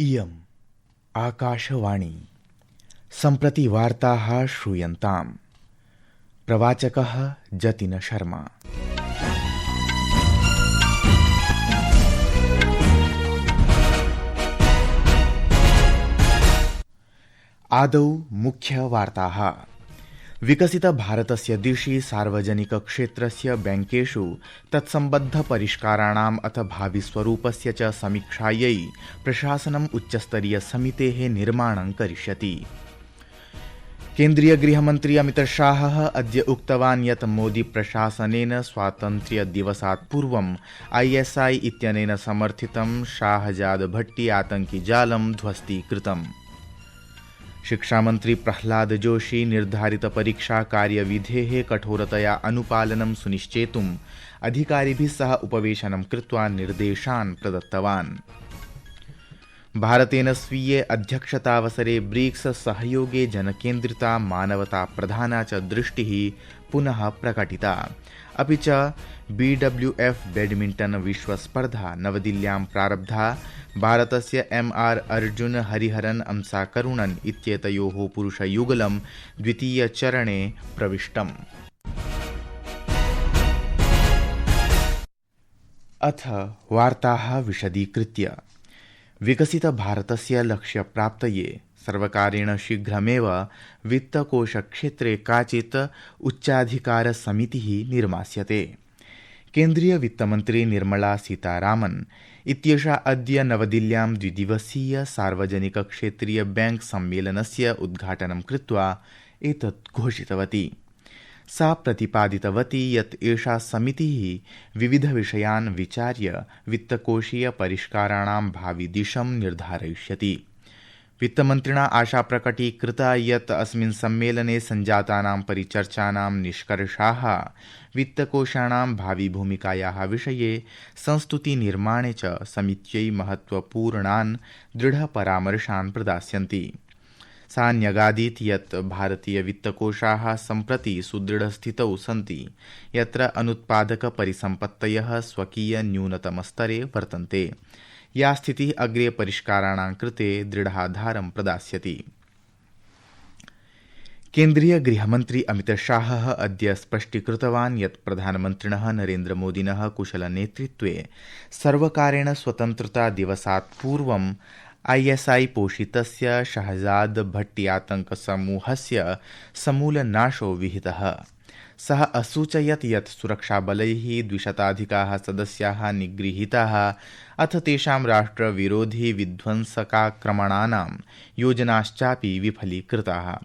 इयम् आकाशवाणी सम्प्रति वार्ताः श्रूयन्ताम्। प्रवाचकः जतिन शर्मा। आदौ मुख्यवार्ताः। विकसित भारतस्य दिशि सार्वजनिकक्षेत्रस्य बैंकेषु तत्सम्बद्धपरिष्काराणाम् अथ भाविस्वरूपस्य च समीक्षायै प्रशासनम् उच्चस्तरीयसमितेः निर्माणं करिष्यति। केन्द्रीय गृहमन्त्री अमितशाहः अद्य उक्तवान् यत् मोदी प्रशासनेन स्वातन्त्र्यदिवसात् पूर्वम् ISI इत्यनेन समर्थितं शाहजाद भट्टी आतङ्किजालं ध्वस्तीकृतम्। शिक्षामन्त्री प्रह्लाद जोशी निर्धारित परीक्षा कार्यविधेः कठोरतया अनुपालनं सुनिश्चेतुम् अधिकारिभिः सह उपवेशनं कृत्वा निर्देशान् प्रदत्तवान्। भारतेन स्वीये अध्यक्षतावसरे ब्रिक्स सहयोगे जनकेन्द्रिता मानवता प्रधाना च दृष्टिः पुनः प्रकटिता। अपि च BWF बैडमिण्टन् विश्वस्पर्धा नवदिल्ल्यां प्रारब्धा। भारतस्य MR अर्जुन हरिहरन् अंसा करुणन् इत्येतयोः पुरुषयुगलं द्वितीयचरणे प्रविष्टम्। अथ वार्ताः विशदीकृत्य। विकसित भारतस्य लक्ष्यप्राप्तये सर्वकारेण शीघ्रमेव वित्तकोषक्षेत्रे काचित् उच्चाधिकारसमितिः निर्मास्यते। केन्द्रीय वित्तमन्त्री निर्मला सीतारामन् इत्येषा अद्य नवदिल्ल्यां द्विदिवसीय सार्वजनिकक्षेत्रीय बैंक सम्मेलनस्य उद्घाटनं कृत्वा एतत् घोषितवती। सा प्रतिपादितवती यत् एषा समितिः विविधविषयान् विचार्य वित्तकोषीय परिष्काराणां भाविदिशं निर्धारयिष्यति। वित्तमन्त्रिणा आशा प्रकटीकृता यत् अस्मिन् सम्मेलने सञ्जातानां परिचर्चानां निष्कर्षाः वित्तकोषाणां भाविभूमिकायाः विषये संस्तुतिनिर्माणे च समित्यै महत्त्वपूर्णान् दृढपरामर्शान् प्रदास्यन्ति। सा न्यगादीत् यत् भारतीयवित्तकोषाः सम्प्रति सुदृढस्थितौ सन्ति, यत्र अनुत्पादकपरिसम्पत्तयः स्वकीयन्यूनतमस्तरे वर्तन्ते। या स्थितिः अग्रे परिष्काराणां कृते दृढाधारं प्रदास्यति। केन्द्रीय गृहमन्त्री अमितशाहः अद्य स्पष्टीकृतवान् यत् प्रधानमन्त्रिणः नरेन्द्रमोदिनः कुशलनेतृत्वे सर्वकारेण स्वतन्त्रतादिवसात् पूर्वं ISI पोषितस्य शहजाद भट्टी आतङ्कसमूहस्य समूलनाशो विहितः। सः असूचयत् यत् सुरक्षाबलैः 200 सदस्याः निगृहीताः अथ तेषां राष्ट्रविरोधी विध्वंसकाक्रमणानां योजनाश्चापि विफलीकृताः।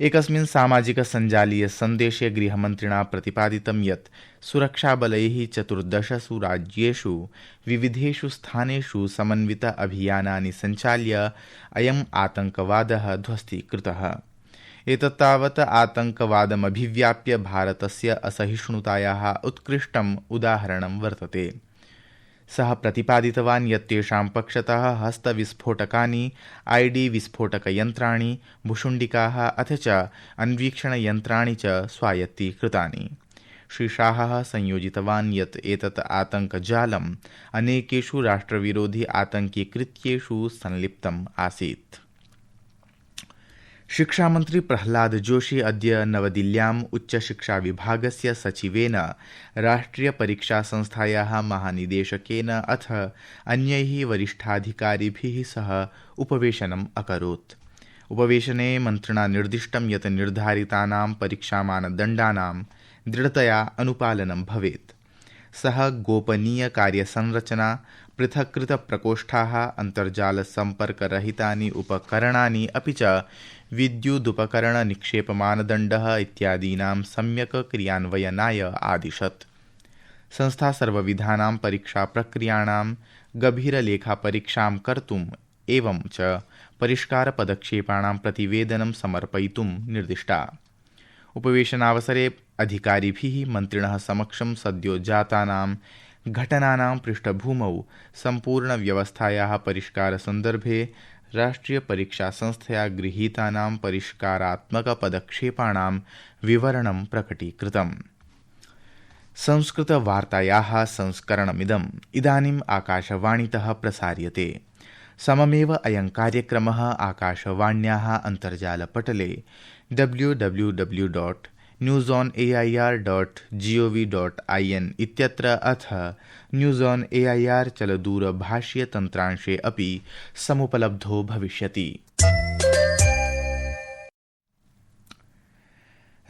एकस्मिन् सामाजिकसञ्जालीय सन्देशे गृहमन्त्रिणा प्रतिपादितं यत् सुरक्षाबलैः 14 राज्येषु विविधेषु स्थानेषु समन्वित अभियानानि सञ्चाल्य अयम् आतङ्कवादः ध्वस्तीकृतः। एतत्तावत् आतङ्कवादमभिव्याप्य भारतस्य असहिष्णुतायाः उत्कृष्टम् उदाहरणं वर्तते। सः प्रतिपादितवान् यत् तेषां पक्षतः हस्तविस्फोटकानि, ID विस्फोटकयन्त्राणि, भुशुण्डिकाः अथ च अन्वीक्षणयन्त्राणि च स्वायत्तीकृतानि। श्रीशाहः संयोजितवान् यत् एतत् आतङ्कजालम् अनेकेषु राष्ट्रविरोधी आतङ्किकृत्येषु संलिप्तम् आसीत्। शिक्षामन्त्री प्रह्लाद जोशी अद्य नवदिल्ल्याम् उच्चशिक्षाविभागस्य सचिवेन, राष्ट्रियपरीक्षासंस्थायाः महानिदेशकेन अथ अन्यैः वरिष्ठाधिकारिभिः सह उपवेशनम् अकरोत्। उपवेशने मन्त्रिणा निर्दिष्टं यत् निर्धारितानां परीक्षामानदण्डानां दृढतया अनुपालनं भवेत्। सः गोपनीयकार्यसंरचना, पृथक्कृतप्रकोष्ठाः, अन्तर्जालसम्पर्करहितानि उपकरणानि अपि च विद्युदुपकरणनिक्षेपमानदण्डः इत्यादीनां सम्यक् क्रियान्वयनाय आदिशत्। संस्था सर्वविधानां परीक्षाप्रक्रियाणां गभीरलेखापरीक्षां कर्तुम् एवं च परिष्कारपदक्षेपाणां प्रतिवेदनं समर्पयितुं निर्दिष्टा। उपवेशनावसरे अधिकारिभिः मन्त्रिणः समक्षं सद्यो जातानां घटनानां पृष्ठभूमौ सम्पूर्णव्यवस्थायाः परिष्कारसन्दर्भे राष्ट्रियपरीक्षासंस्थया गृहीतानां परिष्कारात्मकपदक्षेपाणां विवरणं प्रकटीकृतम्। संस्कृतवार्तायाः संस्करणमिदम् इदानीम् आकाशवाणीतः प्रसार्यते। सममेव अयं कार्यक्रमः आकाशवाण्याः अन्तर्जालपटले www.newsonair.gov.in इत्यत्र अथ न्यूज़ ऑन एआईआर चलदूरभाषीयतन्त्रांशे अपि समुपलब्धो भविष्यति।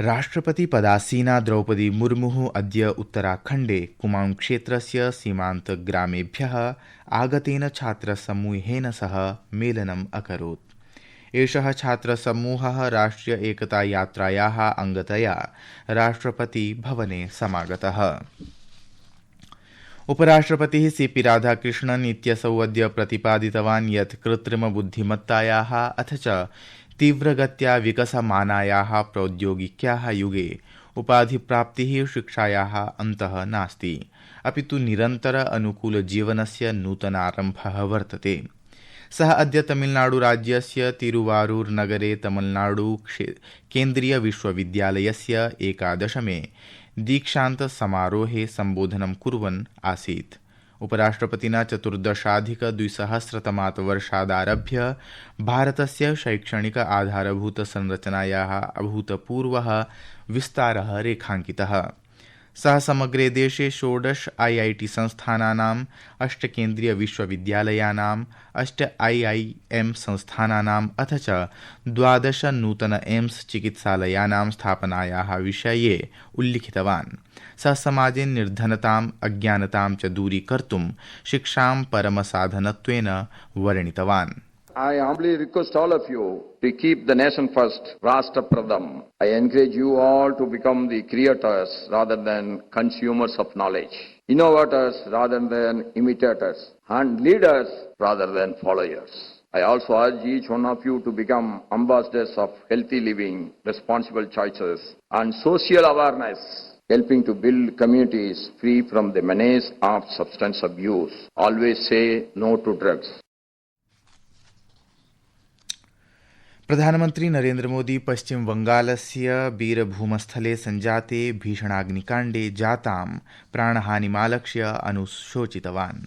राष्ट्रपतिपदासीना द्रौपदी मुर्मुः अद्य उत्तराखण्डे कुमाऊं क्षेत्रस्य सीमान्तग्रामेभ्यः आगतेन छात्रसमूहेन सह मेलनम् अकरोत्। एषः छात्रसमूहः राष्ट्रिय एकता यात्रायाः अङ्गतया राष्ट्रपतिभवने समागतः। उपराष्ट्रपतिः सीपी राधाकृष्णन् इत्यसौ अद्य प्रतिपादितवान् यत् कृत्रिमबुद्धिमत्तायाः अथ च तीव्रगत्या विकसमानायाः प्रौद्योगिक्याः युगे उपाधिप्राप्तिः शिक्षायाः अन्तः नास्ति, अपि तु निरन्तर अनुकूलजीवनस्य नूतनारम्भः वर्तते। सः अद्य तमिलनाडुराज्यस्य तिरुवारूर् नगरे तमिलनाडु केन्द्रीय विश्वविद्यालयस्य 11मे दीक्षान्तसमारोहे सम्बोधनं कुर्वन् आसीत्। उपराष्ट्रपतिना 14,200तमात् वर्षादारभ्य भारतस्य शैक्षणिक आधारभूतसंरचनायाः अभूतपूर्वः विस्तारः रेखाङ्कितः। सः समग्रे देशे 16 IIT संस्थानानाम् 8 केन्द्रीय विश्वविद्यालयानाम् 8 IIM संस्थानानाम् अथ च 12 नूतन एम्स चिकित्सालयानां स्थापनायाः विषये उल्लिखितवान्। सः समाजे निर्धनताम् अज्ञानतां च दूरीकर्तुं शिक्षां परमसाधनत्वेन वर्णितवान्। I humbly request all of you to keep the nation first, Rashtra Pradham. I encourage you all to become the creators rather than consumers of knowledge, innovators rather than imitators, and leaders rather than followers. I also urge each one of you to become ambassadors of healthy living, responsible choices, and social awareness, helping to build communities free from the menace of substance abuse. Always say no to drugs. प्रधानमन्त्री नरेन्द्र मोदी पश्चिम बंगालस्य बीरभूमस्थले सञ्जाते भीषणाग्निकाण्डे जातां प्राणहानिमालक्ष्य अनुशोचितवान्।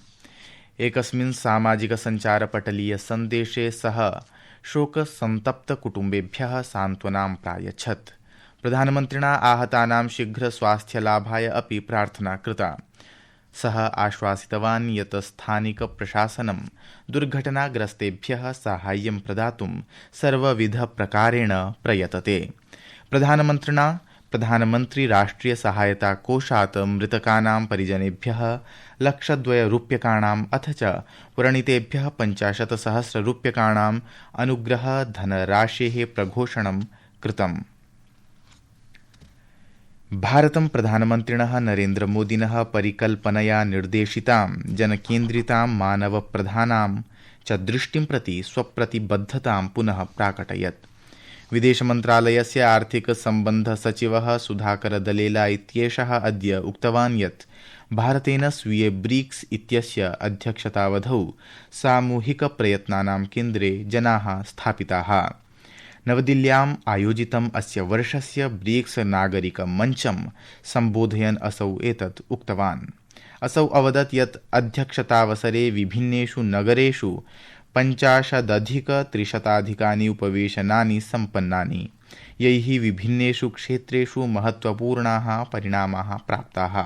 एकस्मिन् सामाजिकसञ्चारपटलीय सन्देशे सः शोकसन्तप्तकुटुम्बेभ्यः सान्त्वनां प्रायच्छत्। प्रधानमन्त्रिणा आहतानां शीघ्रस्वास्थ्यलाभाय अपि प्रार्थना कृता। सः आश्वासितवान् यत् स्थानिकप्रशासनं दुर्घटनाग्रस्तेभ्यः साहाय्यं प्रदातुं सर्वविधप्रकारेण प्रयतते। प्रधानमन्त्रिणा प्रधानमन्त्री राष्ट्रिय सहायता कोषात् मृतकानां परिजनेभ्यः 1,02 रूप्यकाणाम् अथ च व्रणितेभ्यः 50,000 रूप्यकाणाम् अनुग्रह धनराशेः प्रघोषणं कृतम्। भारतं प्रधानमन्त्रिणः नरेन्द्रमोदिनः परिकल्पनया निर्देशितां जनकेन्द्रितां मानवप्रधानां च दृष्टिं प्रति स्वप्रतिबद्धतां पुनः प्राकटयत्। विदेशमन्त्रालयस्य आर्थिकसम्बन्धसचिवः सुधाकर दलेला इत्येषः अद्य उक्तवान् यत् भारतेन स्वीये ब्रिक्स इत्यस्य अध्यक्षतावधौ सामूहिकप्रयत्नानां केन्द्रे जनाः स्थापिताः। नवदिल्ल्याम् आयोजितम् अस्य वर्षस्य ब्रिक्स नागरिकमञ्चं सम्बोधयन् असौ एतत् उक्तवान्। असौ अवदत् यत् अध्यक्षतावसरे विभिन्नेषु नगरेषु 50,300 उपवेशनानि सम्पन्नानि, यैः विभिन्नेषु क्षेत्रेषु महत्त्वपूर्णाः परिणामाः प्राप्ताः।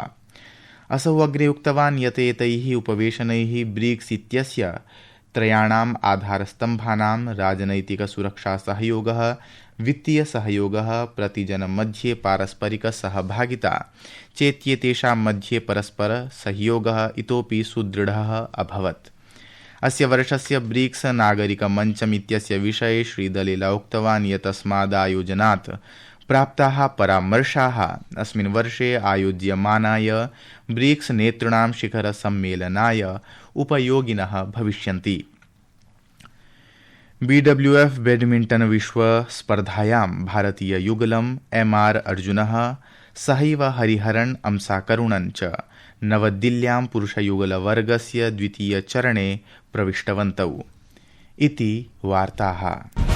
असौ अग्रे उक्तवान् यत् एतैः उपवेशनैः ब्रिक्स इत्यस्य त्रयाणाम् आधारस्तम्भानां राजनैतिकसुरक्षासहयोगः, वित्तीयसहयोगः, प्रतिजनमध्ये पारस्परिकसहभागिता चेत्येतेषां मध्ये परस्परसहयोगः इतोपि सुदृढः अभवत्। अस्य वर्षस्य ब्रिक्स नागरिकमञ्चमित्यस्य विषये श्रीदलेला उक्तवान् यत् अस्मादायोजनात् प्राप्ताः परामर्शाः अस्मिन् वर्षे आयोज्यमानाय ब्रिक्स नेतॄणां शिखरसम्मेलनाय उपयोगिनः भविष्यन्ति। BWF बैडमिण्टन् विश्वस्पर्धायां भारतीययुगलं MR अर्जुनः सहैव हरिहरन् अंसाकरुणन् च नवदिल्ल्यां पुरुषयुगलवर्गस्य द्वितीयचरणे प्रविष्टवन्तौ इति वार्ताः।